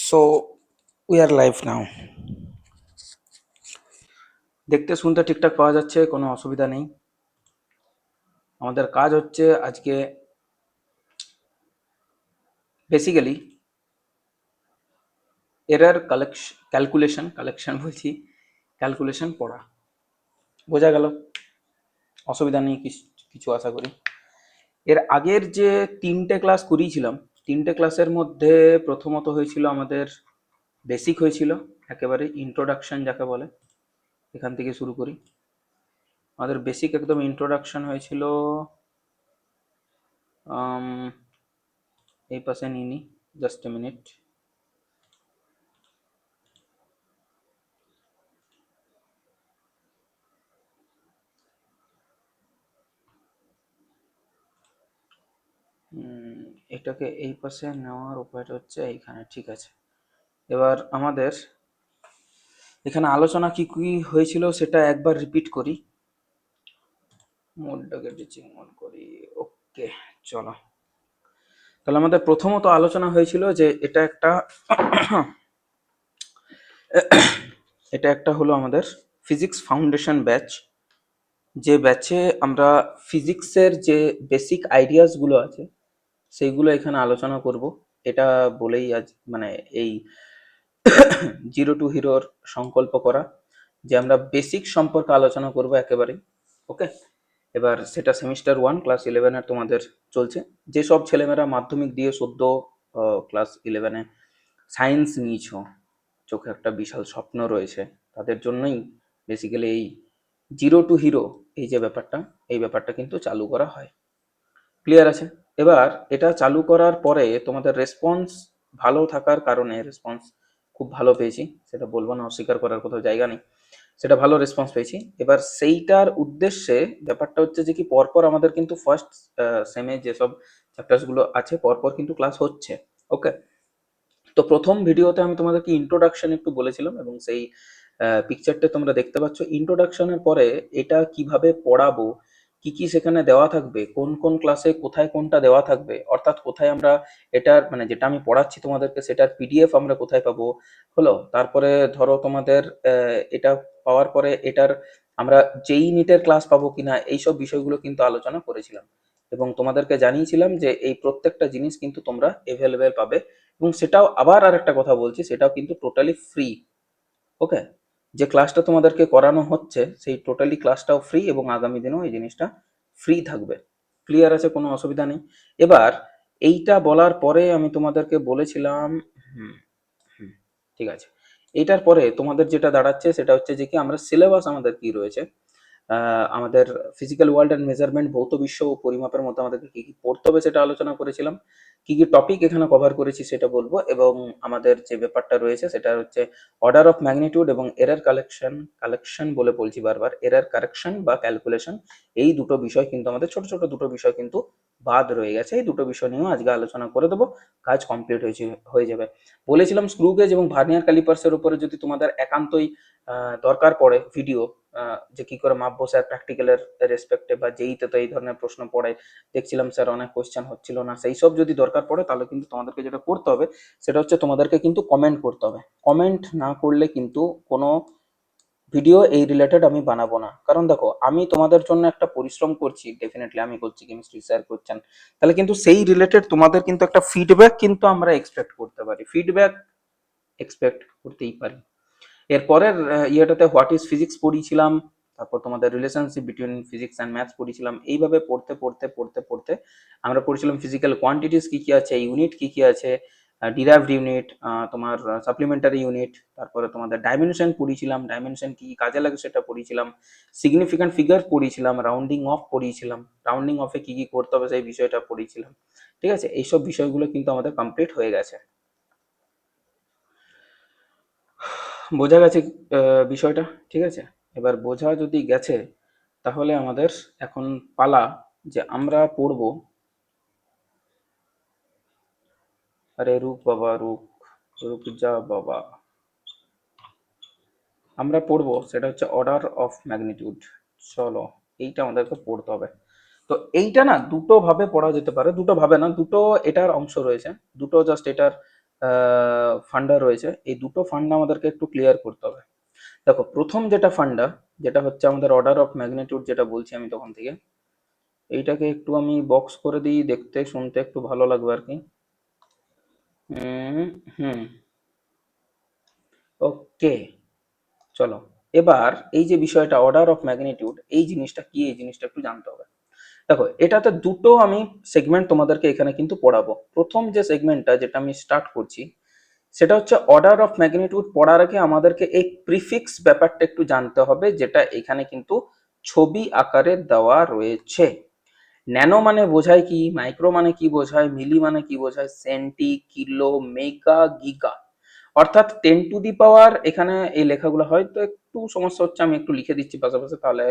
So we are live নাও। দেখতে শুনতে ঠিকঠাক পাওয়া যাচ্ছে, কোনো অসুবিধা নেই। আমাদের কাজ হচ্ছে আজকে বেসিক্যালি এরর ক্যালকুলেশন বলছি, ক্যালকুলেশন পড়া। বোঝা গেল? অসুবিধা নেই কিছু আশা করি। এর আগের যে 3টে ক্লাস করিয়েছিলাম, 3টে ক্লাসের মধ্যে প্রথমত হয়েছিল আমাদের বেসিক হয়েছিল, একেবারে ইন্ট্রোডাকশন যাকে বলে। এখান থেকে শুরু করি। আমাদের বেসিক একদম ইন্ট্রোডাকশন হয়েছিল, এই পাশে নিয়ে নি, জাস্ট এ মিনিট। এটাকে এই পাশে নেওয়ার উপায়টা হচ্ছে এইখানে, ঠিক আছে। এবার আমাদের এখানে আলোচনা কি কি হয়েছিল সেটা একবার রিপিট করি। মোডটাকে টিচিং মোড করি, ওকে। চলো, তাহলে আমাদের প্রথমত আলোচনা হয়েছিল যে এটা একটা হলো আমাদের ফিজিক্স ফাউন্ডেশন ব্যাচ, যে ব্যাচে আমরা ফিজিক্সের যে বেসিক আইডিয়াসগুলো আছে সেইগুলো এখানে আলোচনা করব। এটা বলেই আজ মানে এই জিরো টু হিরোর সংকল্প করা যে আমরা বেসিক সম্পর্কে আলোচনা করব একেবারে, ওকে। এবার সেটা সেমিস্টার 1 ক্লাস 11-এর তোমাদের চলছে। যেসব ছেলেমেয়েরা মাধ্যমিক দিয়ে সদ্য ক্লাস 11-এ সায়েন্স নিয়েছ, চোখে একটা বিশাল স্বপ্ন রয়েছে, তাদের জন্যই বেসিক্যালি এই জিরো টু হিরো এই যে ব্যাপারটা, এই ব্যাপারটা কিন্তু চালু করা হয়। ক্লিয়ার আছে? এবার এটা চালু করার পরে তোমাদের রেসপন্স ভালো থাকার কারণে, রেসপন্স খুব ভালো পেয়েছি, সেটা বলবো না, অস্বীকার করার কোথাও জায়গা নেই, সেটা ভালো রেসপন্স পেয়েছি। এবার সেইটার উদ্দেশ্যে ব্যাপারটা হচ্ছে যে কি পরপর আমাদের কিন্তু ফার্স্ট সেমে যেসব চ্যাপ্টার্স গুলো আছে পরপর কিন্তু ক্লাস হচ্ছে, ওকে। তো প্রথম ভিডিওতে আমি তোমাদেরকে ইন্ট্রোডাকশন একটু বলেছিলাম এবং সেই পিকচারটা তোমরা দেখতে পাচ্ছ। ইন্ট্রোডাকশনের পরে এটা কিভাবে পড়াবো, কি কি সেখানে দেওয়া থাকবে, কোন কোন ক্লাসে কোথায় কোনটা দেওয়া থাকবে, অর্থাৎ কোথায় আমরা এটার মানে যেটা আমি পড়াচ্ছি তোমাদেরকে সেটার পিডিএফ আমরা কোথায় পাবো হলো। তারপরে ধরো তোমাদের এটা পাওয়ার পরে এটার আমরা যেই নিটের ক্লাস পাবো কিনা, এইসব বিষয়গুলো কিন্তু আলোচনা করেছিলাম এবং তোমাদেরকে জানিয়েছিলাম যে এই প্রত্যেকটা জিনিস কিন্তু তোমরা এভেলেবেল পাবে। এবং সেটাও আবার আরেকটা কথা বলছি, সেটাও কিন্তু টোটালি ফ্রি, ওকে। যে ক্লাসটা তোমাদেরকে করানো হচ্ছে সেই টোটালি ক্লাসটাও ফ্রি এবং আগামী দিনেও এই জিনিসটা ফ্রি থাকবে। ক্লিয়ার আছে? কোনো অসুবিধা নেই। এবার এইটা বলার পরে আমি তোমাদেরকে বলেছিলাম, হুম হুম ঠিক আছে, এইটার পরে তোমাদের যেটা দাঁড়াচ্ছে সেটা হচ্ছে যে কি আমরা সিলেবাস আমাদের কি রয়েছে, আমাদের ফিজিক্যাল ওয়ার্ল্ড অ্যান্ড মেজারমেন্ট, ভৌত বিশ্ব ও পরিমাপের মধ্যে আমাদেরকে কি কি পড়তে হবে সেটা আলোচনা করেছিলাম। কি কি টপিক এখানে কভার করেছি সেটা বলবো, এবং আমাদের যে ব্যাপারটা রয়েছে সেটা হচ্ছে অর্ডার অফ ম্যাগনিটিউড এবং এরর কালেকশন বলে বলছি বারবার, এরর কারেকশন বা ক্যালকুলেশন, এই দুটো বিষয় কিন্তু আমাদের ছোট ছোট দুটো বিষয় কিন্তু বাদ রয়ে গেছে। এই দুটো বিষয় নিয়েও আজকে আলোচনা করে দেবো, কাজ কমপ্লিট হয়ে যাবে। বলেছিলাম স্ক্রু গেজ এবং ভার্নিয়ার ক্যালিপার্সের উপরে যদি তোমাদের একান্তই দরকার পড়ে ভিডিও, যে কি করে মাপবো স্যার প্র্যাকটিক্যালের রেসপেক্টে, বা যেইতে তো এই ধরনের প্রশ্ন পড়ে দেখছিলাম স্যার অনেক কোয়েশ্চেন হচ্ছিল না, সেই সব যদি দরকার পড়ে তাহলে কিন্তু তোমাদেরকে যেটা করতে হবে সেটা হচ্ছে তোমাদেরকে কিন্তু কমেন্ট করতে হবে। কমেন্ট না করলে কিন্তু কোনো ভিডিও এই রিলেটেড আমি বানাবো না। কারণ দেখো আমি তোমাদের জন্য একটা পরিশ্রম করছি, ডেফিনেটলি আমি করছি, কেমিস্ট্রি স্যার করছেন, তাহলে কিন্তু সেই রিলেটেড তোমাদের কিন্তু একটা ফিডব্যাক কিন্তু আমরা এক্সপেক্ট করতে পারি, ফিডব্যাক এক্সপেক্ট করতেই পারি। এরপরের ইয়েটাতে হোয়াট ইজ ফিজিক্স পড়িয়েছিলাম, তারপর তোমাদের relationship between physics and maths পড়িয়েছিলাম। এইভাবে পড়তে পড়তে পড়তে পড়তে আমরা পড়েছিলাম ফিজিক্যাল কোয়ান্টিটিস কি কি আছে, ইউনিট কি কি আছে, ডিরাইভড ইউনিট, তোমার সাপ্লিমেন্টারি ইউনিট, তারপরে তোমাদের ডাইমেনশন পড়িয়েছিলাম, ডাইমেনশন কি কাজে লাগে সেটা পড়িয়েছিলাম, সিগনিফিক্যান্ট ফিগার পড়িয়েছিলাম, রাউন্ডিং অফ পড়িয়েছিলাম, রাউন্ডিং অফে কি কি করতে হবে সেই বিষয়টা পড়িয়েছিলাম। ঠিক আছে, এইসব বিষয়গুলো কিন্তু আমাদের কমপ্লিট হয়ে গেছে। বোঝা গেছে বিষয়টা? ঠিক আছে, এবার বোঝা যদি গেছে তাহলে আমাদের এখন পালা যে আমরা পড়ব, আরে রুক বাবা রুক, রুক যা বাবা, আমরা পড়বো সেটা হচ্ছে অর্ডার অফ ম্যাগনিটিউড। চলো, এইটা আমাদেরকে পড়তে হবে। তো এইটা না দুটো ভাবে পড়া যেতে পারে, দুটো ভাবে না, দুটো এটার অংশ রয়েছে, দুটো জাস্ট এটার ফান্ডা রয়েছে, এই দুটো ফান্ডা আমাদেরকে একটু ক্লিয়ার করতে হবে। দেখো, প্রথম যেটা ফান্ডা, যেটা হচ্ছে আমাদের অর্ডার অফ ম্যাগনিটিউড, যেটা বলছি আমি তখন থেকে, এইটাকে একটু আমি বক্স করে দিই, দেখতে শুনতে একটু ভালো লাগবে আর কি। হুম। ওকে, চলো। এবার এই যে বিষয়টা অর্ডার অফ ম্যাগনিটিউড, এই জিনিসটা কি, এই জিনিসটা একটু জানতে হবে। দেখো, এটাতে দুটো আমি সেগমেন্ট তোমাদেরকে এখানে কিন্তু পড়াবো। প্রথম যে সেগমেন্টটা যেটা আমি স্টার্ট করছি, সেটা হচ্ছে অর্ডার অফ ম্যাগনিটিউড পড়ার আগে আমাদেরকে এই প্রিফিক্স ব্যাপারটা একটু জানতে হবে, যেটা এখানে কিন্তু ছবি আকারে দেওয়া রয়েছে। ন্যানো মানে বোঝায় কি, মাইক্রো মানে কি বোঝায়, মিলি মানে কি বোঝায়, সেন্টি, কিলো, মেগা, গিগা। অর্থাৎ 10 টু দি পাওয়ার, এখানে এই লেখাগুলো হয়তো একটু সমস্যা হচ্ছে, আমি একটু লিখে দিচ্ছি পাশাপাশি, তাহলে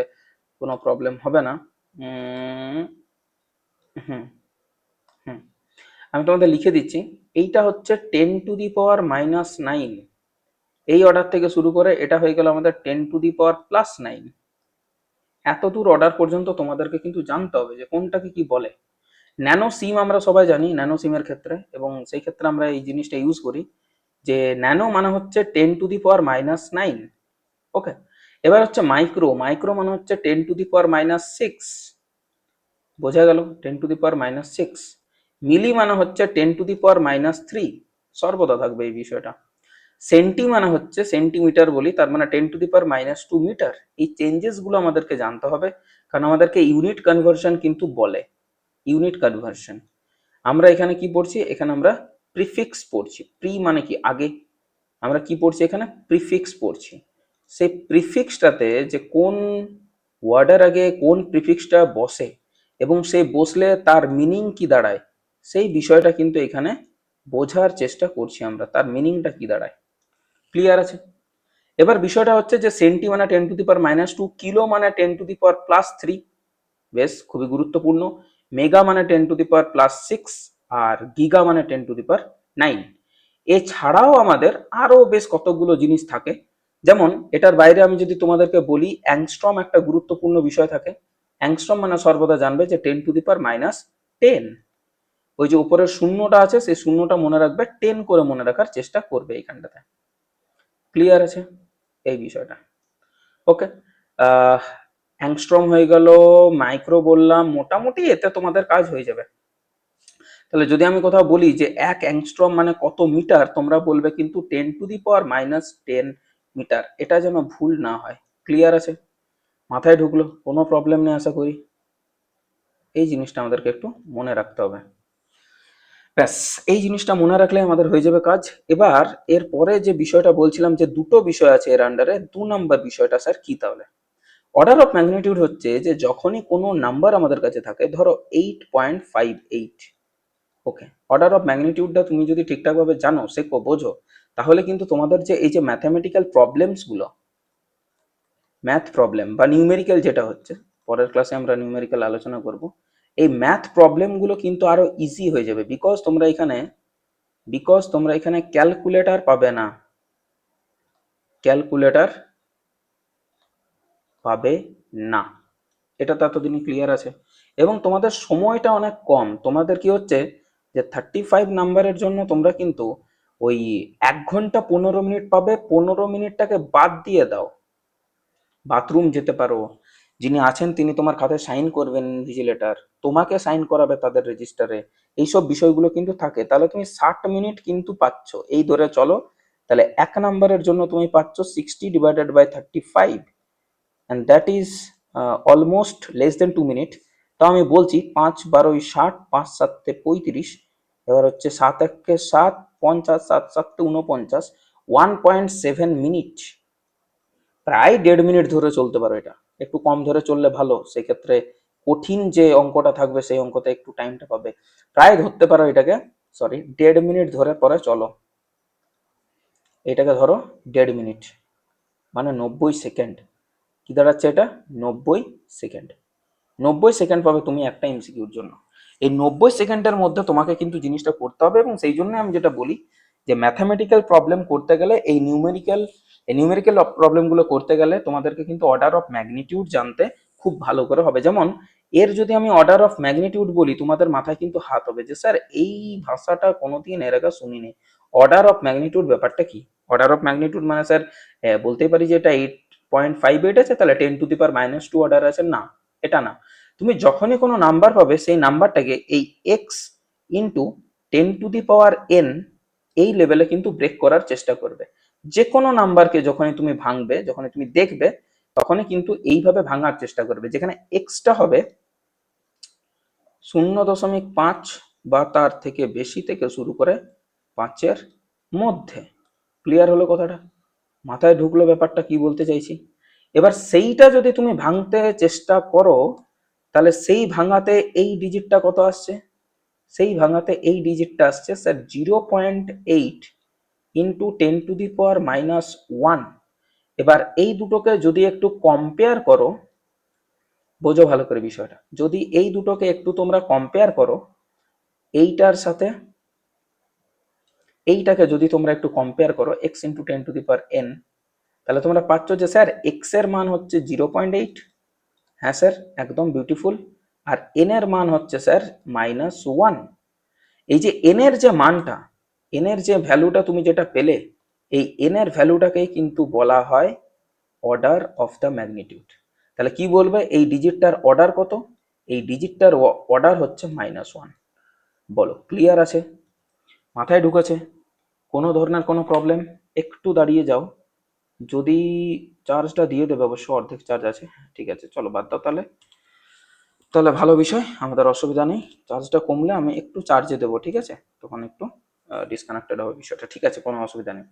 কোনো প্রবলেম হবে না। হুম। হুম, আমি তোমাদের লিখে দিচ্ছি। এইটা হচ্ছে 10 টু দি পাওয়ার -9, এই অর্ডার থেকে শুরু করে এটা হয়ে গেল আমাদের 10 টু দি পাওয়ার +9। এত দূর অর্ডার পর্যন্ত তোমাদেরকে কিন্তু জানতে হবে যে কোনটাকে কি বলে। ন্যানো সিম আমরা সবাই জানি ন্যানো সিমের ক্ষেত্রে, এবং সেই ক্ষেত্রে আমরা এই জিনিসটা ইউজ করি যে ন্যানো মানে হচ্ছে 10 টু দি পাওয়ার -9। ওকে, এবার হচ্ছে মাইক্রো, মাইক্রো মানে হচ্ছে 10 টু দি পাওয়ার -6। বোঝা গেল, 10 টু দি পাওয়ার -6। মিলি মানে হচ্ছে 10 টু দি পাওয়ার-3, সর্বদা থাকবে এই বিষয়টা। সেন্টি মানে হচ্ছে সেন্টিমিটার বলি, তার মানে 10 টু দি পাওয়ার-2 মিটার। এই চেঞ্জেস গুলো আমাদেরকে জানতে হবে, কারণ আমাদেরকে ইউনিট কনভার্সন কিন্তু বলে, ইউনিট কনভার্সন। আমরা এখানে কি পড়ছি, এখানে আমরা প্রিফিক্স পড়ছি। প্রি মানে কি আগে, আমরা কি পড়ছি এখানে, প্রিফিক্স পড়ছি। সেই প্রিফিক্সটাতে যে কোন ওয়ার্ডের আগে কোন প্রিফিক্সটা বসে এবং সেই বসলে তার মিনিং কি দাঁড়ায়, সেই বিষয়টা কিন্তু এখানে বোঝার চেষ্টা করছি আমরা, তার মিনিংটা কি দাঁড়ায়। ক্লিয়ার আছে? এবার বিষয়টা হচ্ছে যে সেন্টি মানে 10 টু দি পাওয়ার-2, কিলো মানে 10 টু দি পাওয়ার+3, বেশ খুবই গুরুত্বপূর্ণ। মেগা মানে 10 টু দি পাওয়ার+6, আর গিগা মানে 10 টু দি পাওয়ার-9। এছাড়াও আমাদের আরো বেশ কতগুলো জিনিস থাকে, যেমন এটার বাইরে আমি যদি তোমাদেরকে বলি, অ্যাংস্ট্রম একটা গুরুত্বপূর্ণ বিষয় থাকে। অ্যাংস্ট্রম মানে সর্বদা জানবে যে 10 টু দি পাওয়ার-10। ওই যে উপরের শূন্যটা আছে, সেই শূন্যটা মনে রাখবে, 10 করে মনে রাখার চেষ্টা করবে এইখানটাতে। ক্লিয়ার আছে এই বিষয়টা? ওকে, অ্যাংস্ট্রম হয়ে গেল, মাইক্রো বললাম, মোটামুটি এতে তোমাদের কাজ হয়ে যাবে। তাহলে যদি আমি কোথাও বলি যে 1 অ্যাংস্ট্রম মানে কত মিটার, তোমরা বলবে কিন্তু 10 টু দি পাওয়ার-10 মিটার, এটা যেন ভুল না হয়। ক্লিয়ার আছে? মাথায় ঢুকলো? কোনো প্রবলেম নেই আশা করি। এই জিনিসটা আমাদেরকে একটু মনে রাখতে হবে। ব্যাস, এই জিনিসটা মনে রাখলে আমাদের হয়ে যাবে কাজ। এবার এরপরে যে বিষয়টা বলছিলাম যে দুটো বিষয় আছে এর আন্ডারে, 2 নম্বর বিষয়টা স্যার কি তাহলে? অর্ডার অফ ম্যাগনিটিউড হচ্ছে যে যখনই কোনো নাম্বার আমাদের কাছে থাকে, ধরো 8.58। ওকে, অর্ডার অফ ম্যাগনিটিউডটা তুমি যদি ঠিকঠাকভাবে জানো, শেখো, বোঝো, তাহলে কিন্তু তোমাদের যে এই যে ম্যাথামেটিক্যাল প্রবলেমস গুলো, ম্যাথ প্রবলেম বা নিউমেরিক্যাল যেটা হচ্ছে, পরের ক্লাসে আমরা নিউমেরিক্যাল আলোচনা করব, এই ম্যাথ প্রবলেম গুলো কিন্তু আরো ইজি হয়ে যাবে, বিকজ তোমরা এখানে ক্যালকুলেটর পাবে না, ক্যালকুলেটর পাবে না। এটা তো এতদিনই ক্লিয়ার আছে। এবং তোমাদের সময়টা অনেক কম, তোমাদের কি হচ্ছে যে 35 নাম্বারের জন্য তোমরা কিন্তু ওই 1 ঘন্টা 15 মিনিট পাবে, 15 মিনিটটাকে বাদ দিয়ে দাও, বাথরুম যেতে পারো, যিনি আছেন তিনি তোমার খাতায় সাইন করবেন, ভিজিলেটর তোমাকে সাইন করাবে তাদের রেজিস্টারে, এইসব বিষয়গুলো কিন্তু থাকে। তাহলে তুমি 60 মিনিট কিন্তু পাচ্ছ, এই ধরে চলো। তাহলে 1 নাম্বারের জন্য তুমি পাচ্ছ 60 / 35, and that is almost less than 2 minute. তো আমি বলছি 5 × 12 = 60, 5 × 7 = 35, এবার হচ্ছে 7 × 1 = 7, 50, 7 × 7 = 49, 1.7 মিনিট, প্রায় 1.5 মিনিট ধরে চলতে পারো। এটা একটু কম ধরে চললে ভালো, সেক্ষেত্রে কঠিন যে অঙ্কটা থাকবে সেই অঙ্কতে একটু টাইমটা পাবে। প্রায় ধরতে পারো এটাকে, সরি, 1.5 মিনিট ধরে পরে চলো, এটাকে ধরো 1.5 মিনিট, মানে 90 সেকেন্ড। কি দাঁড়াচ্ছে এটা? 90 সেকেন্ড। 90 সেকেন্ড পাবে তুমি একটা এমসিকিউর জন্য। এই 90 সেকেন্ডের মধ্যে তোমাকে কিন্তু জিনিসটা করতে হবে, এবং সেই জন্য আমি যেটা বলি যে ম্যাথামেটিক্যাল প্রবলেম করতে গেলে এই নিউমেরিক্যাল প্রবলেমগুলো করতে গেলে তোমাদেরকে কিন্তু অর্ডার অফ ম্যাগনিটিউড জানতে খুব ভালো করে হবে। যেমন এর যদি আমি অর্ডার অফ ম্যাগনিটিউড বলি, তোমাদের মাথায় কিন্তু হাত হবে যে স্যার এই ভাষাটা কোনোদিন এর আগে শুনিনি। অর্ডার অফ ম্যাগনিটিউড ব্যাপারটা কি? অর্ডার অফ ম্যাগনিটিউড মানে স্যার বলতেই পারি যে এটা 8.58 আছে, তাহলে 10⁻²⁻2 অর্ডার আছে, না, এটা না। তুমি যখনই কোনো নাম্বার পাবে সেই নাম্বারটাকে এই x ইন্টু 10⁻n এই লেভেলে কিন্তু ব্রেক করার চেষ্টা করবে। যে কোনো নাম্বারকে যখনই তুমি ভাঙবে, যখনই তুমি দেখবে, তখনই কিন্তু এইভাবে ভাঙার চেষ্টা করবে, যেখানে এক্সটা হবে 0.5 বা তার থেকে বেশি থেকে শুরু করে 5-এর মধ্যে। ক্লিয়ার হলো কথাটা? মাথায় ঢুকলো ব্যাপারটা কি বলতে চাইছি? এবার সেইটা যদি তুমি ভাঙতে চেষ্টা করো, তাহলে সেই ভাঙাতে এই ডিজিটটা কত আসছে? সেই ভাঙাতে এই ডিজিটটা আসছে স্যার 0.8 ইন্টু 10⁻⁻1। এবার এই দুটোকে যদি একটু কম্পেয়ার করো, বোঝো ভালো করে বিষয়টা, যদি এই দুটোকে একটু তোমরা কম্পেয়ার করো, এইটার সাথে এইটাকে যদি তোমরা একটু কম্পেয়ার করো, এক্স ইন্টু 10⁻n, তাহলে তোমরা পাচ্ছ যে স্যার এক্স এর মান হচ্ছে 0.8। হ্যাঁ স্যার, একদম বিউটিফুল। আর এন এর মান হচ্ছে স্যার -1। এই যে এন এর যে মানটা, এন এর যে ভ্যালুটা তুমি যেটা পেলে, এই এন এর ভ্যালুটাকেই কিন্তু বলা হয় অর্ডার অফ দ্য ম্যাগনিটিউড। তাহলে কি বলবে এই ডিজিটটার অর্ডার কত? এই ডিজিটটার অর্ডার হচ্ছে -1। বলো ক্লিয়ার আছে? মাথায় ঢুকেছে? কোনো ধরনের কোনো প্রবলেম? একটু দাঁড়িয়ে যাও, যদি চার্জটা দিয়ে দেবে, অবশ্য অর্ধেক চার্জ আছে। ঠিক আছে, চলো বাদ দাও তাহলে। তাহলে ভালো বিষয়, আমাদের অসুবিধা নেই। চার্জটা কমলে আমি একটু চার্জে দেবো, ঠিক আছে? তখন একটু ডিসকানেক্টেড হবে বিষয়টা, ঠিক আছে, কোনো অসুবিধা নেই।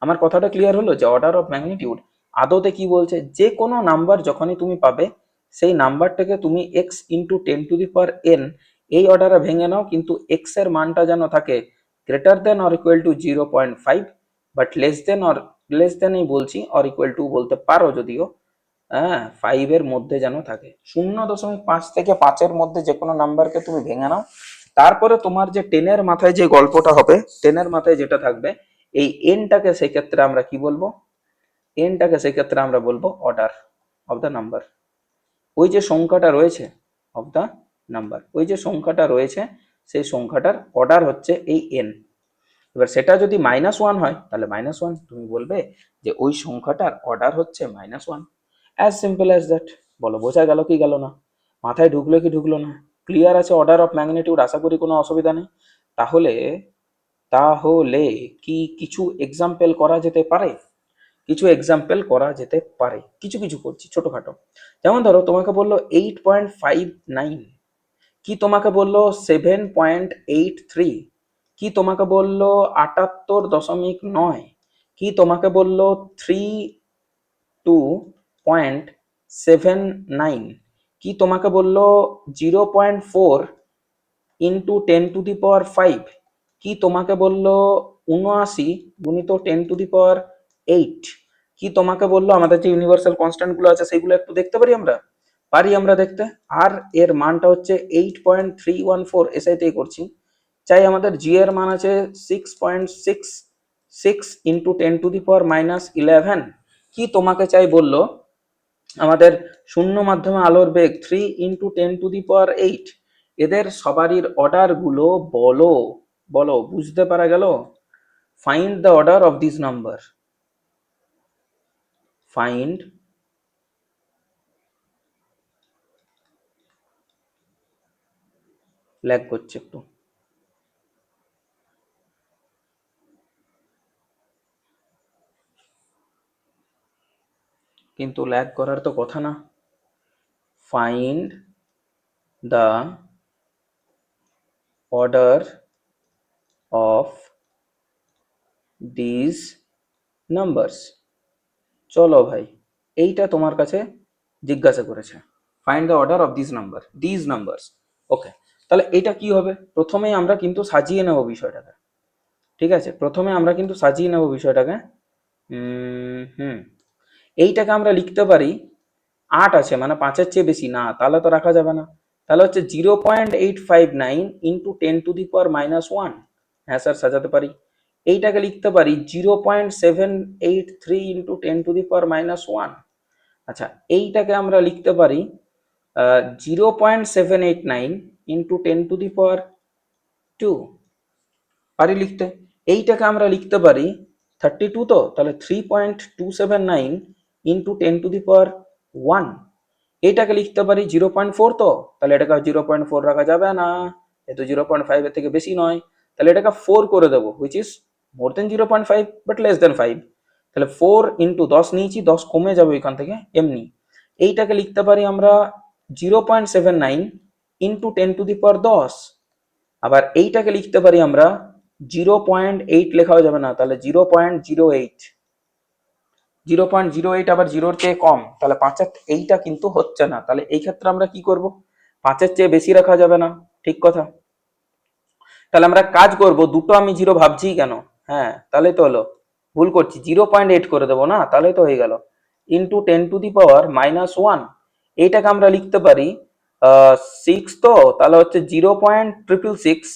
আমার কথাটা ক্লিয়ার হলো যে অর্ডার অফ ম্যাগনিটিউড আদতে কি বলছে? যে কোনো নাম্বার যখনই তুমি পাবে, সেই নাম্বারটাকে তুমি এক্স ইন্টু 10⁻n এই অর্ডারে ভেঙে নাও, কিন্তু এক্স এর মানটা যেন থাকে greater than or equal to 0.5, but less দেন এই বলছি, অর ইকুয়াল টু বলতে পারো যদিও, হ্যাঁ, 5-এর মধ্যে যেন থাকে। 0.5 থেকে 5-এর মধ্যে যে কোনো নাম্বারকে তুমি ভেঙে নাও, তারপরে তোমার যে 10-এর মাথায় যে গল্পটা হবে, 10-এর মাথায় যেটা থাকবে, এই এনটাকে সেক্ষেত্রে আমরা কি বলবো? এনটাকে সেক্ষেত্রে আমরা বলবো অর্ডার অফ দ্য নাম্বার। ওই যে সংখ্যাটা রয়েছে অফ দ্য নাম্বার, ওই যে সংখ্যাটা রয়েছে, সেই সংখ্যাটার অর্ডার হচ্ছে এই এন। এবার সেটা যদি -1 হয়, তাহলে -1 তুমি বলবে যে ওই সংখ্যাটার অর্ডার হচ্ছে -1। As simple as that. বলো বোঝা গেল কি গেল না? মাথায় ঢুকলো কি ঢুকলো না? ক্লিয়ার আছে অর্ডার অফ ম্যাগনিটিউড? আশা করি কোনো অসুবিধা নেই। তাহলে তাহলে কি কিছু এক্সাম্পল করা যেতে পারে? কিছু এক্সাম্পল করা যেতে পারে, কিছু কিছু করছি ছোটখাটো। যেমন ধরো তোমাকে বললো 8.59, কি তোমাকে বললো 7.83, কি তোমাকে বললো 78.9, কি তোমাকে বললো 32.79, কি তোমাকে বললো 0.4 ইন্টু 10⁵, কি তোমাকে বললো 79 × 10⁸, কি তোমাকে বললো, আমাদের যে ইউনিভার্সাল কনস্ট্যান্ট গুলো আছে সেইগুলো একটু দেখতে পারি আমরা? পারি আমরা দেখতে। আর এর মানটা হচ্ছে 8.314, এসআইতেই করছি। চাই আমাদের জি এর মান আছে 6.66 ইন্টু 10⁻11, কি তোমাকে চাই বললো আমাদের শূন্য মাধ্যমে আলোর বেগ 3 ইন্টু 10⁸। এদের সবারই অর্ডার গুলো বলো, বলো, বুঝতে পারা গেল? Find the order of this number. Find lag করছে একটু, কিন্তু ল্যাগ করার তো কথা না। Find the order of this numbers. চলো ভাই, এইটা তোমার কাছে জিজ্ঞাসা করেছে, find the order of this numbers. Okay, তাহলে এটা কি হবে? প্রথমেই আমরা কিন্তু সাজিয়ে নেব বিষয়টাকে, ঠিক আছে? প্রথমে আমরা কিন্তু সাজিয়ে নেব বিষয়টাকে। হুম, এইটাকে আমরা লিখতে পারি 8 আছে মানে 5-এর চেয়ে বেশি না, তাহলে তো রাখা যাবে না। তাহলে হচ্ছে 0.859 ইন্টু 10⁻1। হ্যাঁ স্যার, সাজাতে পারি। এইটাকে লিখতে পারি 0.783 ইন্টু 10⁻1। আচ্ছা, এইটাকে আমরা লিখতে পারি 0.789 ইন্টু 10⁻2। পারি লিখতে? এইটাকে আমরা লিখতে পারি 32, তো তাহলে 3.279 ইন্টু 10⁻1। এইটাকে লিখতে পারি 0.4, তো তাহলে এটাকে 0.4 রাখা যাবে না, যেহেতু 0.5 এর থেকে বেশি নয়, তাহলে এটাকে 4 করে দেবো, which is more than 0.5 but less than 5। তাহলে 4 ইন্টু 10 নিয়েছি, 10 কমে যাবে এখান থেকে এমনি। এইটাকে লিখতে পারি আমরা 0.79 ইন্টু 10⁻10। আবার এইটাকে লিখতে পারি আমরা 0.8, লেখাও যাবে না, তাহলে 0.08। 0.08 আবার জিরোর চেয়ে কম, তাহলে 5 এইটা কিন্তু হচ্ছে না। তাহলে এই ক্ষেত্রে আমরা কি করব, 5-এর চেয়ে বেশি রাখা যাবে না, ঠিক কথা। তাহলে আমরা কাজ করব, দুটো আমি জিরো ভাবছি কেন, হ্যাঁ তাহলে তো হলো, ভুল করছি, 0.8 করে দেবো না, তাহলে তো হয়ে গেল, ইন্টু 10⁻−1। এইটাকে আমরা লিখতে পারি 6, তো তাহলে হচ্ছে 0.666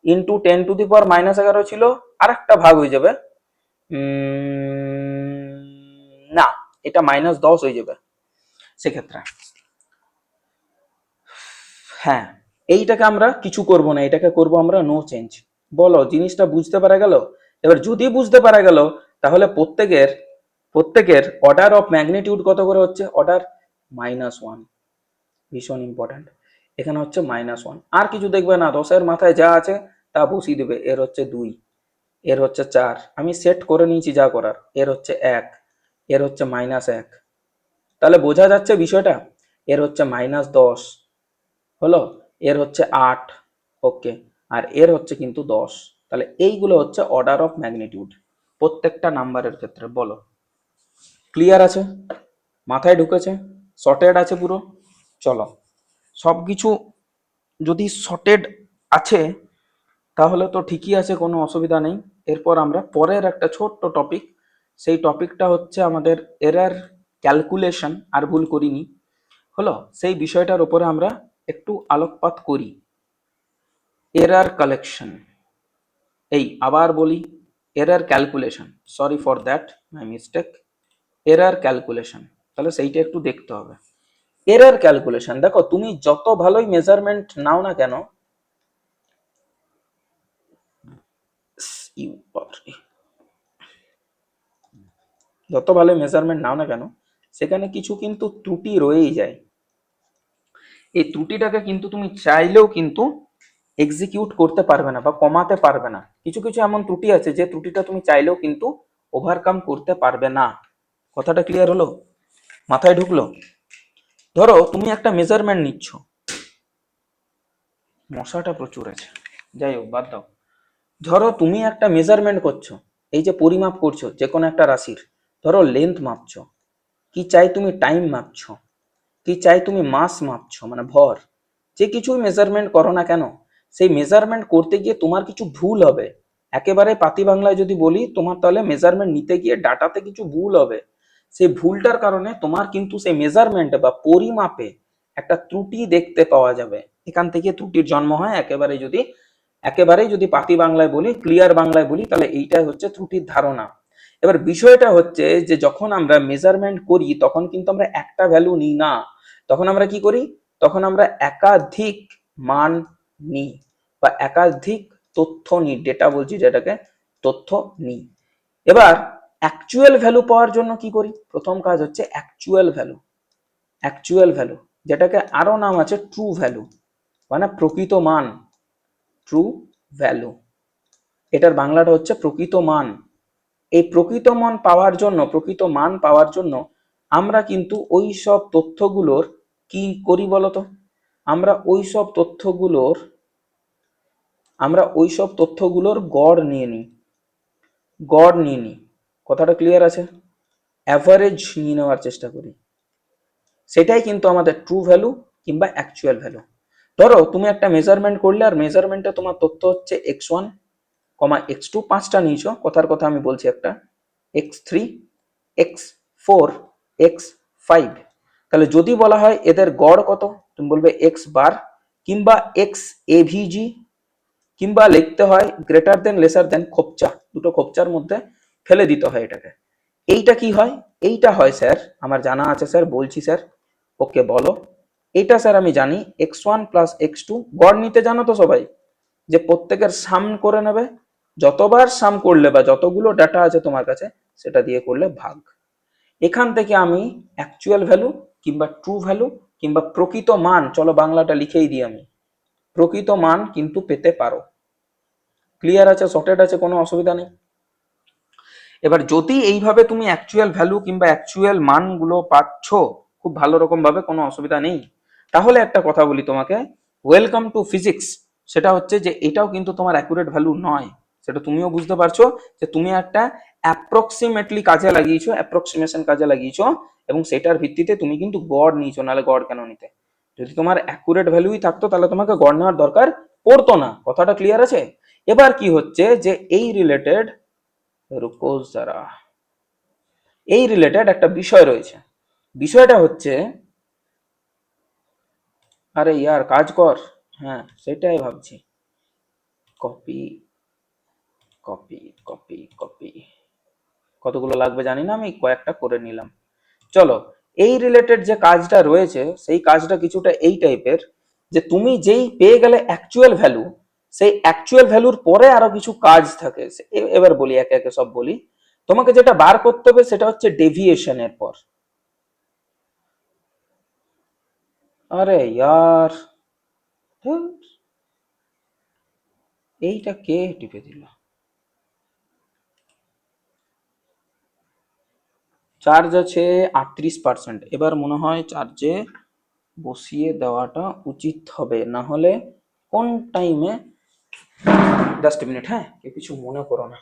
ইন্টু 10⁻−11 ছিল, আর একটা ভাগ হয়ে যাবে, না এটা -10 হয়ে যাবে সেক্ষেত্রে। হ্যাঁ, এইটাকে আমরা কিছু করব না, এটাকে করব আমরা নো চেঞ্জ। বলো জিনিসটা বুঝতে পারা গেল? এবার যদি বুঝতে পারা গেল, তাহলে প্রত্যেকের অর্ডার অফ ম্যাগনিটিউড কত করে হচ্ছে, অর্ডার -1, ভীষণ ইম্পর্টেন্ট। এখানে হচ্ছে -1, আর কিছু দেখবে না, 10-এর মাথায় যা আছে তা বসিয়ে দেবে। এর হচ্ছে 2, এর হচ্ছে 4, আমি সেট করে নিয়েছি যা করার, এর হচ্ছে 1, এর হচ্ছে -1, তাহলে বোঝা যাচ্ছে বিষয়টা। এর হচ্ছে -10 হলো, এর হচ্ছে 8, ওকে, আর এর হচ্ছে কিন্তু 10। তাহলে এইগুলো হচ্ছে অর্ডার অফ ম্যাগনিটিউড প্রত্যেকটা নাম্বারের ক্ষেত্রে। বলো ক্লিয়ার আছে, মাথায় ঢুকেছে, সর্টেড আছে পুরো? চলো, সবকিছু যদি সর্টেড আছে তাহলে তো ঠিকই আছে, কোনো অসুবিধা নেই। এরপর আমরা পরের একটা ছোট্ট টপিক, সেই টপিকটা হচ্ছে আমাদের এরার ক্যালকুলেশন, আর ভুল করিনি হলো, সেই বিষয়টার উপরে আমরা একটু আলোকপাত করি। এরার কালেকশন, এই আবার বলি, error calculation, sorry for that my mistake, error calculation, তাহলে সেইটা একটু দেখতে হবে। এরার ক্যালকুলেশন, দেখো তুমি যত ভালোই মেজারমেন্ট নাও না কেন, যত ভালো মেজারমেন্ট নাও না কেন, সেখানে কিছু কিন্তু ত্রুটি রয়েই যায়। এই ত্রুটিটাকে কিন্তু তুমি চাইলেও কিন্তু এক্সিকিউট করতে পারবে না বা কমাতে পারবে না। কিছু কিছু এমন ত্রুটি আছে যে ত্রুটিটা তুমি চাইলেও কিন্তু ওভারকাম করতে পারবে না। কথাটা ক্লিয়ার হলো, মাথায় ঢুকলো? ধরো তুমি একটা মেজারমেন্ট নিচ্ছ, মশাটা প্রচুর আছে, যাই হোক বাদ দাও। ধরো তুমি একটা মেজারমেন্ট করছো, এই যে পরিমাপ করছো যে কোনো একটা রাশির, ধরো লেন্থ মাপছো, কি চাই তুমি টাইম মাপছো, কি চাই তুমি মাস মাপছো মানে ভর, যে কিছুই মেজারমেন্ট করো না কেন, সেই মেজারমেন্ট করতে গিয়ে তোমার কিছু ভুল হবে। একেবারে পাতি বাংলায় যদি বলি, তোমার তাহলে মেজারমেন্ট নিতে গিয়ে ডাটাতে কিছু ভুল হবে। সেই ভুলটার কারণে তোমার কিন্তু সেই মেজারমেন্টে বা পরিমাপে একটা ত্রুটি দেখতে পাওয়া যাবে। এখান থেকে ত্রুটির জন্ম হয়। একেবারেই যদি পাতি বাংলায় বলি, ক্লিয়ার বাংলায় বলি, তাহলে এইটাই হচ্ছে ত্রুটির ধারণা। এবার বিষয়টা হচ্ছে যে যখন আমরা মেজারমেন্ট করি তখন কিন্তু আমরা একটা ভ্যালু নিই না, তখন আমরা কি করি, তখন আমরা একাধিক মান নিই বা একাধিক তথ্য নিই, ডেটা বলছি যেটাকে, তথ্য নিই। এবার অ্যাকচুয়াল ভ্যালু পাওয়ার জন্য কি করি, প্রথম কাজ হচ্ছে অ্যাকচুয়াল ভ্যালু। অ্যাকচুয়াল ভ্যালু, যেটাকে আরো নাম আছে ট্রু ভ্যালু, মানে প্রকৃত মান, ট্রু ভ্যালু, এটার বাংলাটা হচ্ছে প্রকৃত মান। এই প্রকৃত মান পাওয়ার জন্য আমরা কিন্তু ওই সব তথ্যগুলোর কি করি বলতো, আমরা ওই সব তথ্যগুলোর গড় নিয়ে নিই। কথাটা ক্লিয়ার আছে? অ্যাভারেজ নিয়ে নেওয়ার চেষ্টা করি, সেটাই কিন্তু আমাদের ট্রু ভ্যালু কিংবা অ্যাকচুয়াল ভ্যালু। ধরো তুমি একটা মেজারমেন্ট করলে, আর মেজারমেন্টে তোমার তথ্য হচ্ছে x1, x2, 5টা নিয়েছো, কথার কথা আমি বলছি একটা, x3, x4, x5। তাহলে যদি বলা হয় এদের গড় কত, তুমি বলবে x বার কিংবা x avg, কিংবা লিখতে হয় গ্রেটার দেন লেসার দেন, খোপচা, দুটো খোপচার মধ্যে ফেলে দিতে হয় এটাকে। এইটা কি হয়, এইটা হয় স্যার আমার জানা আছে স্যার, বলছি স্যার, ওকে বলো। এইটা স্যার আমি জানি x1 প্লাস x2, গড় নিতে জানো তো সবাই, যে প্রত্যেকের সাম করে নেবে, যতবার সাম করলে বা যতগুলো ডাটা আছে তোমার কাছে সেটা দিয়ে করলে ভাগ। এখান থেকে আমি অ্যাকচুয়াল ভ্যালু কিংবা ট্রু ভ্যালু কিংবা প্রকৃত মান, চলো বাংলাটা লিখেই দিই আমি, প্রকৃত মান কিন্তু পেতে পারো। ক্লিয়ার আছে, সর্টেড আছে, কোনো অসুবিধা নেই। এবার যদি এইভাবে তুমি অ্যাকচুয়াল ভ্যালু কিংবা অ্যাকচুয়াল মানগুলো পাচ্ছ খুব ভালো রকম ভাবে, কোনো অসুবিধা নেই, তাহলে একটা কথা বলি তোমাকে, ওয়েলকাম টু ফিজিক্স। সেটা হচ্ছে যে এটাও কিন্তু তোমার অ্যাকুরেট ভ্যালু নয়, সেটা তুমিও বুঝতে পারছো যে তুমি একটা অ্যাপ্রক্সিমেটলি কাজে লাগিয়েছো, অ্যাপ্রক্সিমেশন কাজে লাগিয়েছো, এবং সেটার ভিত্তিতে তুমি কিন্তু গড় নিয়েছো, নাহলে গড় কেন নিতে? যদি তোমার অ্যাকুরেট ভ্যালুই থাকতো তাহলে তোমাকে গড় নেওয়ার দরকার পড়তো না। কথাটা ক্লিয়ার আছে? এবার কি হচ্ছে যে এই রিলেটেড, রুকো যারা, এই রিলেটেড একটা বিষয় রয়েছে। বিষয়টা হচ্ছে, আরে ইয়ার কাজ কর, হ্যাঁ সেটাই ভাবছি, কপি কপি কপি কপি, কতগুলো লাগবে জানি না, আমি কয়েকটা করে নিলাম। চলো, এই রিলেটেড যে কাজটা রয়েছে সেই কাজটা কিছুটা এই টাইপের, যে তুমি যেই পেয়ে গেলে অ্যাকচুয়াল ভ্যালু, সেই অ্যাকচুয়াল ভ্যালুর পরে আরো কিছু কাজ থাকে। এবার বলি, একে একে সব বলি। তোমাকে যেটা বার করতে হবে সেটা হচ্ছে ডেভিয়েশনের পর। আরে ইয়ার, ধুর, এইটা কে টিপে দিল? চার্জ আছে 38%। এবার মনে হয় চার্জে বসিয়ে দেওয়াটা উচিত হবে, না হলে কোন টাইমে, জাস্ট মিনিট, হ্যাঁ কেউ কিছু মনে করো না,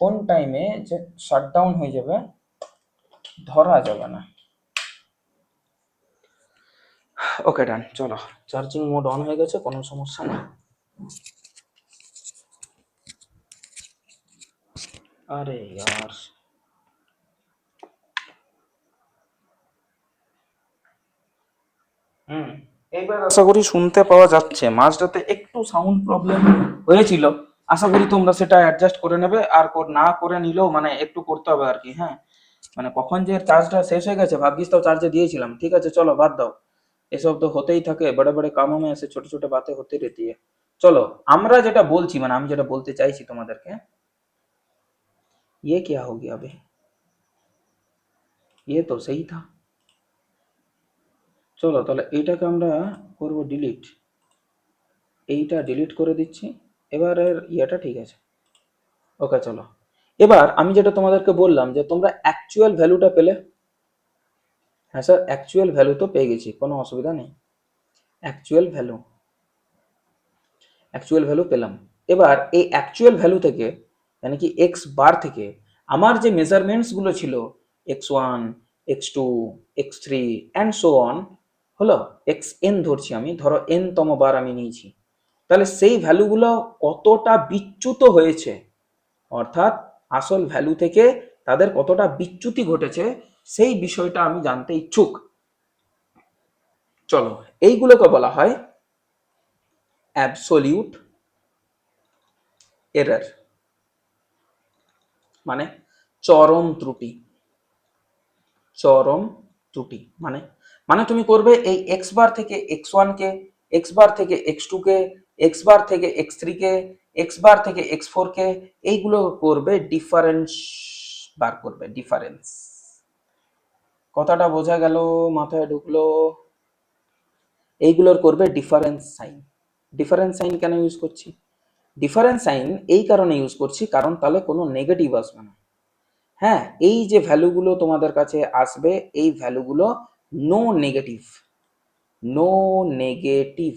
কোন টাইমে যে শাটডাউন হয়ে যাবে ধরা যাবে না। ওকে ডান, চলো, চার্জিং মোড অন হয়ে গেছে, কোনো সমস্যা নেই। আরে ইয়ার, হুম, এইবার আশা করি শুনতে পাওয়া যাচ্ছে। মাঝরাতে একটু সাউন্ড প্রবলেম হয়েছিল, আশা করি তোমরা সেটা অ্যাডজাস্ট করে নেবে। আর না করে নিলেও মানে একটু করতে হবে আর কি, হ্যাঁ। মানে কখন যে চার্জটা শেষ হয়ে গেছে ভাগ্যিস তাও চার্জে দিয়েছিলাম। ঠিক আছে চলো বাদ দাও, এসব তো হতেই থাকে, বড় বড় কামোं में ऐसे छोटे छोटे बातें होती रहती है। চলো, আমরা যেটা বলছি, মানে আমি যেটা বলতে চাইছি তোমাদেরকে, ये क्या हो गया अबे, ये तो सही था। চলো তাহলে এইটাকে আমরা করব ডিলিট, এইটা ডিলিট করে দিচ্ছি। এবার এর ইয়েটা ঠিক আছে। ওকে চলো, এবার আমি যেটা তোমাদেরকে বললাম যে তোমরা অ্যাকচুয়াল ভ্যালুটা পেলে। হ্যাঁ স্যার, অ্যাকচুয়াল ভ্যালু তো পেয়ে গেছি, কোনো অসুবিধা নেই। অ্যাকচুয়াল ভ্যালু, অ্যাকচুয়াল ভ্যালু পেলাম। এবার এই অ্যাকচুয়াল ভ্যালু থেকে, মানে কি এক্স বার থেকে, আমার যে মেজারমেন্টস গুলো ছিল, x1, x2, x3 and so on, হলো xn ধরছি আমি, ধরো n তম বার আমি নিয়েছি, তাহলে সেই ভ্যালুগুলো কতটা বিচ্যুত হয়েছে, অর্থাৎ আসল ভ্যালু থেকে তাদের কতটা বিচ্যুতি ঘটেছে, সেই বিষয়টা আমি জানতে ইচ্ছুক। চলো, এইগুলোকে বলা হয় অ্যাবসোলিউট এরর, মানে চরম ত্রুটি। চরম ত্রুটি মানে, মানে তুমি করবে এই এক্স বার থেকে এক্স ওয়ান কে, এক্স বার থেকে এক্স টু কে, এক্স বার থেকে এক্স থ্রি কে, এক্স বার থেকে এক্স ফোর কে, এইগুলো করবে ডিফারেন্স, বার করবে ডিফারেন্স। কথাটা বোঝা গেল? মাথায় ঢুকলো? এইগুলোর করবে ডিফারেন্স সাইন। ডিফারেন্স সাইন কেন ইউজ করছি? ডিফারেন্স সাইন এই কারণে ইউজ করছি কারণ তাহলে কোনো নেগেটিভ আসবে না। হ্যাঁ, এই যে ভ্যালুগুলো তোমাদের কাছে আসবে, এই ভ্যালুগুলো নো নেগেটিভ, নো নেগেটিভ,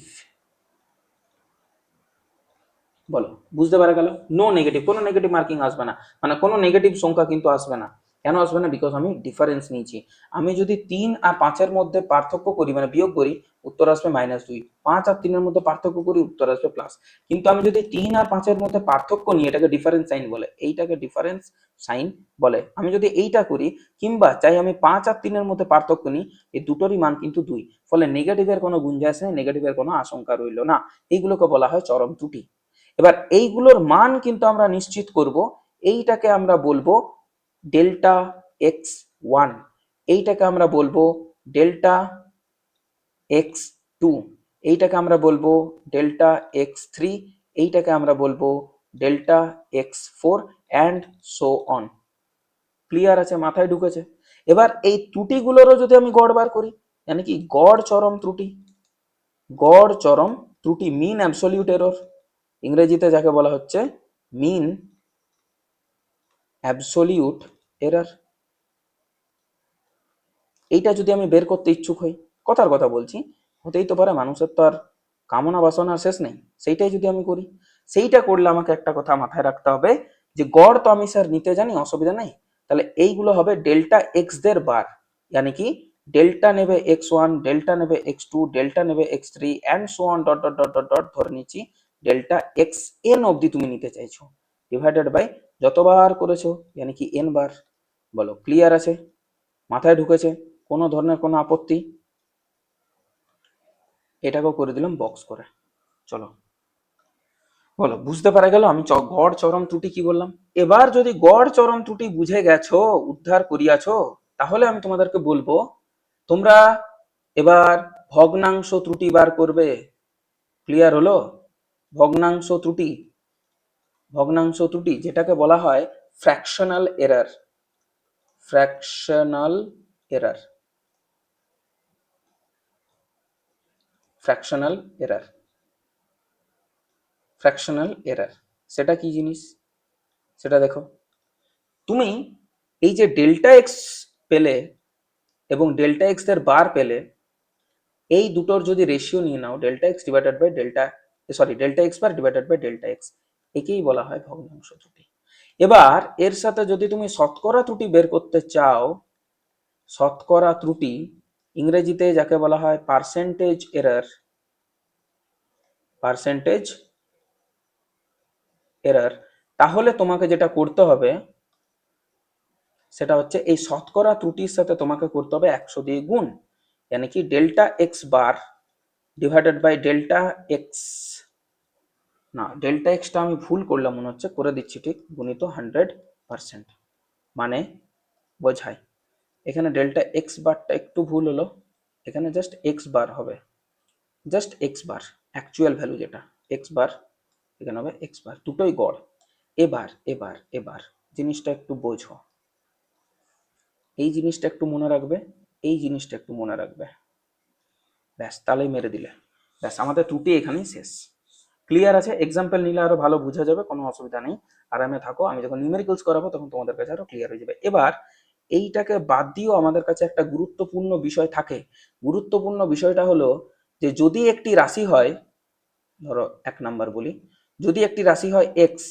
বলো বুঝতে পারা গেল? নো নেগেটিভ, কোনো নেগেটিভ মার্কিং আসবে না, মানে কোনো নেগেটিভ সংখ্যা কিন্তু আসবে না। কেন আসবে না? বিকজ আমি ডিফারেন্স নিয়েছি। আমি যদি 3 আর 5-এর মধ্যে পার্থক্য করি, মানে বিয়োগ করি, উত্তর আসবে -2। 5 আর 3-এর মধ্যে পার্থক্য করি, উত্তর আসবে প্লাস। কিন্তু আমি যদি 3 আর 5-এর মধ্যে পার্থক্য নিই, এটাকে ডিফারেন্স সাইন বলে, এইটাকে ডিফারেন্স সাইন বলে। আমি যদি এইটা করি, কিংবা চাই আমি 5 আর 3-এর মধ্যে পার্থক্য নিই, এই দুটোরই মান কিন্তু 2, ফলে নেগেটিভের কোনো গুঞ্জাইশ নেই, নেগেটিভের কোনো আশঙ্কা রইল না। এইগুলোকে বলা হয় চরম ত্রুটি। এবার এইগুলোর মান কিন্তু আমরা নিশ্চিত করব, এইটাকে আমরা বলবো ডেল্টা এক্স ওয়ান, এইটাকে আমরা বলবো ডেল্টা এক্স টু, এইটাকে আমরা বলবো ডেল্টা এক্স থ্রি, এইটাকে আমরা বলবো delta x4 and so on. Clear আছে, মাথায় ঢুকেছে? এবার এই ত্রুটিগুলোরও যদি আমি গড় বার করি, মানে কি গড় চরম ত্রুটি, গড় চরম ত্রুটি, মিন অ্যাবসলিউট এরর, ইংরেজিতে যাকে বলা হচ্ছে মিন অ্যাবসলিউট এরর, এইটা যদি আমি বের করতে ইচ্ছুক হই, কথার কথা বলছি, হতেই তো পারে, মানুষের তো আর কামনা বাসনার শেষ নেই, সেইটাই যদি আমি করি, সেইটা করলে আমাকে একটা কথা মাথায় রাখতে হবে যে গড় তো আমি স্যার নিতে জানি, অসুবিধা নেই, তাহলে এইগুলো হবে ডেল্টা এক্স দের বার, মানে কি ডেল্টা নেবে x1, ডেল্টা নেবে x2, ডেল্টা নেবে x3 and so on dot dot dot dot dot, ধরে নিচ্ছি ডেল্টা এক্স এন অবধি তুমি নিতে চাইছো, ডিভাইডেড বাই যতবার করেছো, মানে কি এন বার। বলো ক্লিয়ার আছে, মাথায় ঢুকেছে, কোনো ধরনের কোনো আপত্তি? এটাকেও করে দিলাম বক্স করে। চলো বলো, বুঝতে পারা গেল আমি গড় চরম ত্রুটি কি বললাম? এবার যদি গড় চরম ত্রুটি বুঝে গেছো, উদ্ধার করিয়াছো, তাহলে আমি তোমাদেরকে বলবো তোমরা এবার ভগ্নাংশ ত্রুটি বার করবে। ক্লিয়ার হলো? ভগ্নাংশ ত্রুটি, ভগ্নাংশ ত্রুটি যেটাকে বলা হয় fractional error, fractional error, fractional error, fractional error, সেটা কি জিনিস সেটা দেখো। তুমি এই যে ডেল্টা এক্স পেলে এবং ডেল্টা এক্স এর বার পেলে, এই দুটোর যদি রেশিও নিয়ে নাও, delta x divided by delta, sorry delta x bar divided by delta x, একেই বলা হয় ভগ্নাংশ ত্রুটি। এবার এর সাথে যদি তুমি শতকরা ত্রুটি বের করতে চাও, শতকরা ত্রুটি ইংরেজিতে যাকে বলা হয় পার্সেন্টেজ এরর, পার্সেন্টেজ এরর, তাহলে তোমাকে যেটা করতে হবে সেটা হচ্ছে এই শতকরা ত্রুটির সাথে তোমাকে করতে হবে 100 দিয়ে গুণ, यानी कि डेल्टा एक्स बार ডিভাইডেড বাই ডেল্টা এক্স, না ডেল্টা এক্সটা আমি ভুল করলাম মনে হচ্ছে, করে দিচ্ছি ঠিক, গুণিত 100%, মানে বোঝায় এখানে ডেল্টা এক্স বারটা একটু ভুল হলো, এখানে জাস্ট এক্স বার হবে, just x bar, actual value যেটা এক্স বার, এখানে হবে এক্স বার, দুটোই গড়। এবার এবার এবার জিনিসটা একটু বোঝো, এই জিনিসটা একটু মনে রাখবে, এই জিনিসটা একটু মনে রাখবে, ব্যাস তাহলেই মেরে দিলে, ব্যাস আমাদের ত্রুটি এখানেই শেষ। ক্লিয়ার আছে? এক্সাম্পল নিলে আরো ভালো বোঝা যাবে, কোনো অসুবিধা নেই, আরামে থাকো, আমি যখন নিউমেরিক্যালস করাবো তখন তোমাদের কাছে আরো ক্লিয়ার হয়ে যাবে। এবার এইটাকে বাদ দিয়েও আমাদের কাছে একটা গুরুত্বপূর্ণ বিষয় থাকে, গুরুত্বপূর্ণ বিষয়টা হলো যে যদি একটি রাশি হয়, ধরো 1 নাম্বার বলি, যদি একটি রাশি হয় এক্স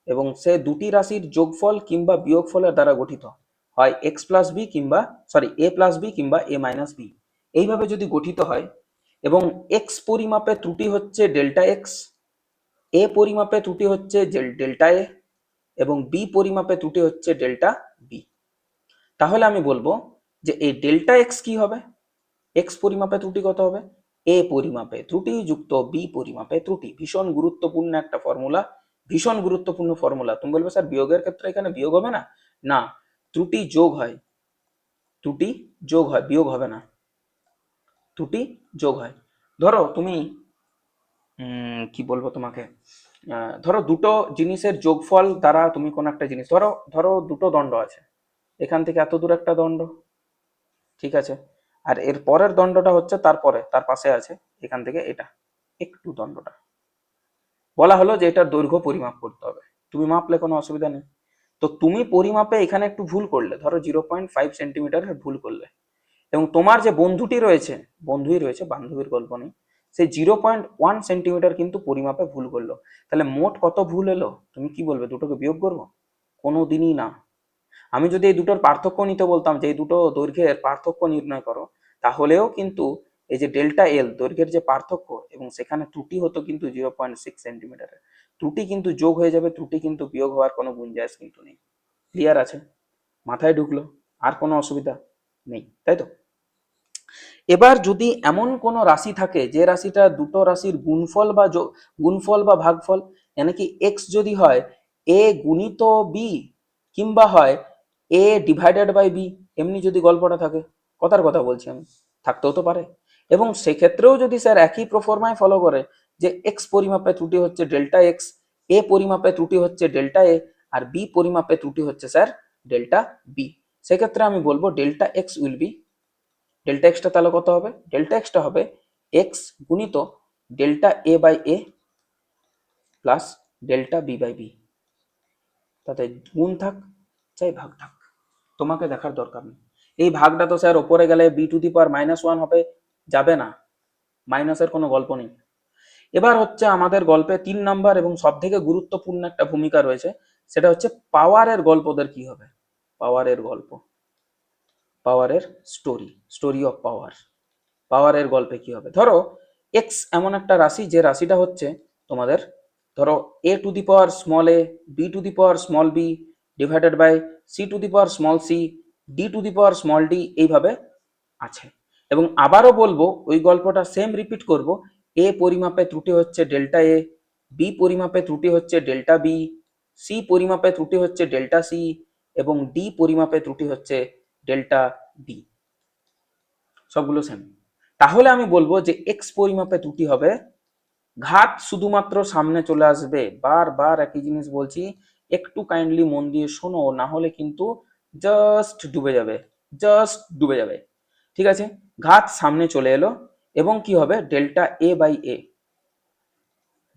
এবং সে দুটি রাশির যোগফল কিংবা বিয়োগফলের দ্বারা গঠিত হয়, এক্স প্লাস বি কিংবা সরি এ প্লাস বি কিংবা এ মাইনাস বি, এইভাবে যদি গঠিত হয় এবং এক্স পরিমাপে ত্রুটি হচ্ছে ডেল্টা এক্স, এ পরিমাপে ত্রুটি হচ্ছে ডেল্টা এ এবং বি পরিমাপে ত্রুটি হচ্ছে ডেল্টা বি, তাহলে আমি বলবো যে এই ডেল্টা এক্স কি হবে, এক্স পরিমাপে ত্রুটি কত হবে, এ পরিমাপে ত্রুটি যুক্ত বি পরিমাপে ত্রুটি। ভীষণ গুরুত্বপূর্ণ একটা ফর্মুলা, ভীষণ গুরুত্বপূর্ণ ফর্মুলা। তুমি বলবে স্যার বিয়োগের ক্ষেত্রে এখানে বিয়োগ হবে না, না ত্রুটি যোগ হয়, ত্রুটি যোগ হয়, বিয়োগ হবে না, ত্রুটি যোগ হয়। ধরো তুমি কি বলবো তোমাকে, ধরো দুটো জিনিসের যোগফল দ্বারা তুমি কোন একটা জিনিস, ধরো ধরো দুটো দণ্ড আছে, এখান থেকে এত দূর একটা দণ্ড, ঠিক আছে, আর এর পরের দণ্ডটা হচ্ছে তারপরে তার পাশে আছে এখান থেকে এটা, একটু দণ্ডটা বলা হলো যে এটার দৈর্ঘ্য পরিমাপ করতে হবে, তুমি মাপলে কোনো অসুবিধা নেই। তো তুমি পরিমাপে এখানে একটু ভুল করলে, ধরো 0.5 সেন্টিমিটারের ভুল করলে, এবং তোমার যে বন্ধুটি রয়েছে, বন্ধুই রয়েছে, বান্ধবীর গল্প নেই, সে 0.1 সেন্টিমিটার কিন্তু পরিমাপে ভুল করলো, তাহলে মোট কত ভুল এলো? তুমি কি বলবে, দুটোকে বিয়োগ করবো? কোনো দিনই না। আমি যদি এই দুটোর পার্থক্য নিতে বলতাম যে এই দুটো দৈর্ঘ্যের পার্থক্য নির্ণয় করো, তাহলেও কিন্তু এই যে ডেল্টা এল দৈর্ঘ্যের যে পার্থক্য এবং সেখানে ত্রুটি হতো কিন্তু 0.6 সেন্টিমিটারের, ত্রুটি কিন্তু যোগ হয়ে যাবে, ত্রুটি কিন্তু বিয়োগ হওয়ার কোনো গুঞ্জাইশ কিন্তু নেই। ক্লিয়ার আছে? মাথায় ঢুকলো? আর কোনো অসুবিধা নেই, তাই তো? এবার যদি এমন কোনো রাশি থাকে যে রাশিটা দুটো রাশির গুণফল বা ভাগফল, মানে কি এক্স যদি হয় এ গুণিত বি কিংবা হয় এ ডিভাইডেড বাই বি, এমনি যদি গল্পটা থাকে, কথার কথা বলছি আমি, থাকতেও তো পারে, এবং সেক্ষেত্রেও যদি স্যার একই প্রফর্মায় ফলো করে যে এক্স পরিমাপে ত্রুটি হচ্ছে ডেল্টা এক্স এ পরিমাপে ত্রুটি হচ্ছে ডেল্টা এ, আর বি পরিমাপে ত্রুটি হচ্ছে স্যার ডেল্টা বি। সেক্ষেত্রে আমি বলবো delta X will be, delta এক্সটা তাহলে কত হবে, ডেল্টা এক্সটা হবে এক্স গুণিত delta A by A plus delta B by B. তাতে গুণ থাক চাই ভাগ থাক, তোমাকে দেখার দরকার নেই। এই ভাগটা তো স্যার ওপরে গেলে বি টু দি পাওয়ার -1 হবে, যাবে না, মাইনাসের কোনো গল্প নেই। এবার হচ্ছে আমাদের গল্পে 3 নাম্বার এবং সব থেকে গুরুত্বপূর্ণ একটা ভূমিকা রয়েছে, সেটা হচ্ছে পাওয়ারের গল্পদের কি হবে, পাওয়ারের গল্প, পাওয়ারের স্টোরি, স্টোরি অফ পাওয়ার। পাওয়ারের গল্পে কি হবে, ধরো এক্স এমন একটা রাশি যে রাশিটা হচ্ছে তোমাদের, ধরো a to the power small a, b to the power small b divided by c to the power small c, d to the power small d, এইভাবে আছে। এবং আবারও বলবো ওই গল্পটা সেম রিপিট করব, এ পরিমাপে ত্রুটি হচ্ছে ডেল্টা এ, বি পরিমাপে ত্রুটি হচ্ছে ডেল্টা বি, সি পরিমাপে ত্রুটি হচ্ছে ডেল্টা সি, এবং ডি পরিমাপে ত্রুটি হচ্ছে ডেল্টা ডি, সবগুলো সেম। তাহলে আমি বলবো যে এক্স পরিমাপে ত্রুটি হবে, ঘাত শুধুমাত্র সামনে চলে আসবে, বারবার একই জিনিস বলছি, একটু কাইন্ডলি মন দিয়ে শোনো, না হলে কিন্তু জাস্ট ডুবে যাবে, জাস্ট ডুবে যাবে। ঠিক আছে, ঘাত সামনে চলে এলো এবং কি হবে ডেল্টা এ বাই এ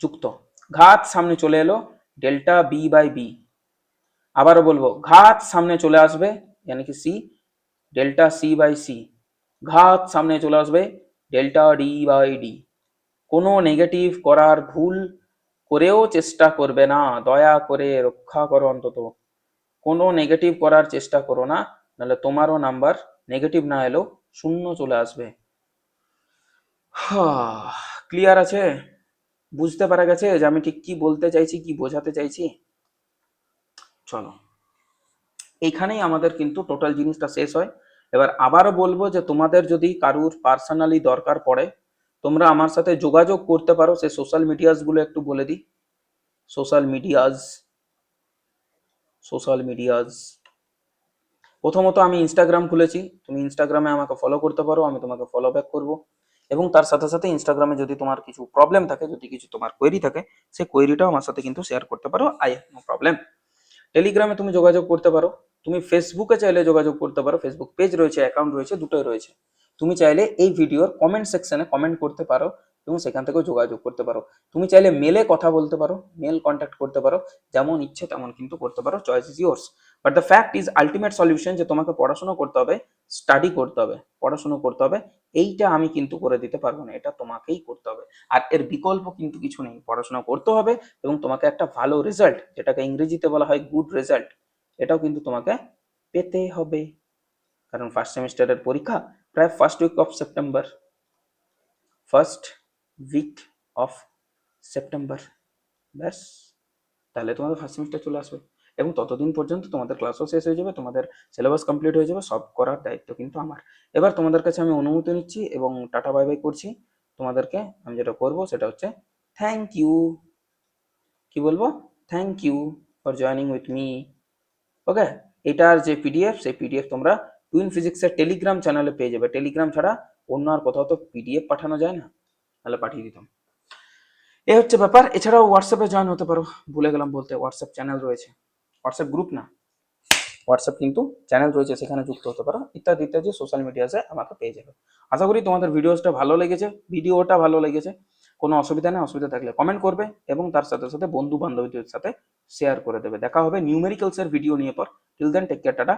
যুক্ত ঘাত সামনে চলে এলো ডেল্টা বি বাই বি। আবারও বলবো ঘাত সামনে চলে আসবে यानी कि C, delta C by C, ঘাত সামনে চলে আসবে ডেল্টা ডি বাই ডি। কোনো নেগেটিভ করার ভুল করেও চেষ্টা করবে না, দয়া করে রক্ষা করো অন্তত, কোনো নেগেটিভ করার চেষ্টা করো না, নাহলে তোমারও নাম্বার নেগেটিভ না এলেও শূন্য চলে আসবে। ক্লিয়ার আছে, বুঝতে পারা গেছে যে আমি ঠিক কি বলতে চাইছি, কি বোঝাতে চাইছি? চলো, এইখানেই আমাদের কিন্তু টোটাল জিনিসটা শেষ হয়। এবার আবারও বলবো যে তোমাদের যদি কারুর পার্সোনালি দরকার পড়ে, তোমরা আমার সাথে যোগাযোগ করতে পারো। সে সোশ্যাল মিডিয়াস গুলো একটু বলে দিই, সোশ্যাল মিডিয়াস, সোশ্যাল মিডিয়াস প্রথমত আমি ইনস্টাগ্রাম খুলেছি, তুমি ইনস্টাগ্রামে আমাকে ফলো করতে পারো, আমি তোমাকে ফলো ব্যাক করবো। এবং তার সাথে সাথে ইনস্টাগ্রামে যদি তোমার কিছু প্রবলেম থাকে, যদি কিছু তোমার কোয়েরি থাকে, সেই কোয়েরিটাও আমার সাথে কিন্তু শেয়ার করতে পারো, আই হ্যাভ নো প্রবলেম। টেলিগ্রামে তুমি যোগাযোগ করতে পারো, তুমি ফেসবুকে চাইলে যোগাযোগ করতে পারো, ফেসবুক পেজ রয়েছে, অ্যাকাউন্ট রয়েছে, দুটোই রয়েছে। তুমি চাইলে এই ভিডিওর কমেন্ট সেকশনে কমেন্ট করতে পারো এবং সেখান থেকেও যোগাযোগ করতে পারো। তুমি চাইলে মেলে কথা বলতে পারো, মেল কন্ট্যাক্ট করতে পারো, যেমন ইচ্ছে তেমন কিন্তু করতে পারো, choice is yours. But the fact is ultimate solution যে তোমাকে পড়াশোনা করতে হবে, স্টাডি করতে হবে, পড়াশোনা করতে হবে, এইটা আমি কিন্তু করে দিতে পারবো না, এটা তোমাকেই করতে হবে। আর এর বিকল্প কিন্তু কিছু নেই, পড়াশোনা করতে হবে এবং তোমাকে একটা ভালো রেজাল্ট, যেটাকে ইংরেজিতে বলা হয় গুড রেজাল্ট, এটাও কিন্তু তোমাকে পেতে হবে। কারণ ফার্স্ট সেমিস্টারের পরীক্ষা প্রায় first week of September, first week of September, ব্যাস, তাহলে তোমাদের ফার্স্ট সেমিস্টার চলে আসবে এবং ততদিন পর্যন্ত তোমাদের ক্লাসও শেষ হয়ে যাবে, তোমাদের সিলেবাস কমপ্লিট হয়ে যাবে, সব করার দায়িত্ব কিন্তু আমার। এবার তোমাদের কাছে আমি অনুমতি নিচ্ছি এবং টাটা বাই বাই করছি। তোমাদেরকে আমি যেটা করব সেটা হচ্ছে থ্যাংক ইউ, কি বলবো, thank you for joining with me. Okay, এটার যে পিডিএফ, সেই পিডিএফ তোমরা টুইন ফিজিক্সের টেলিগ্রাম চ্যানেলে পেয়ে যাবে। টেলিগ্রাম ছাড়া অন্য আর কোথাও তো পিডিএফ পাঠানো যায় না, তাহলে পাঠিয়ে দিতাম। এই হচ্ছে ব্যাপার। এছাড়াও হোয়াটসঅ্যাপে জয়েন হতে পারো, ভুলে গেলাম বলতে, হোয়াটসঅ্যাপ চ্যানেল রয়েছে, হোয়াটসঅ্যাপ গ্রুপ না, হোয়াটসঅ্যাপ কিন্তু চ্যানেল রয়েছে, সেখানে যুক্ত হতে পারো, ইত্যাদি ইত্যাদি সোশ্যাল মিডিয়াতে আমাকে পেয়ে যাবে। আশা করি তোমাদের ভিডিওটা ভালো লেগেছে। কোনো অসুবিধা নেই, অসুবিধা থাকলে কমেন্ট করবে এবং তার সাথে সাথে বন্ধু বান্ধবীদের সাথে শেয়ার করে দেবে। দেখা হবে নিউমেরিক্যালস এর ভিডিও নিয়ে পর। Till then take care, tata.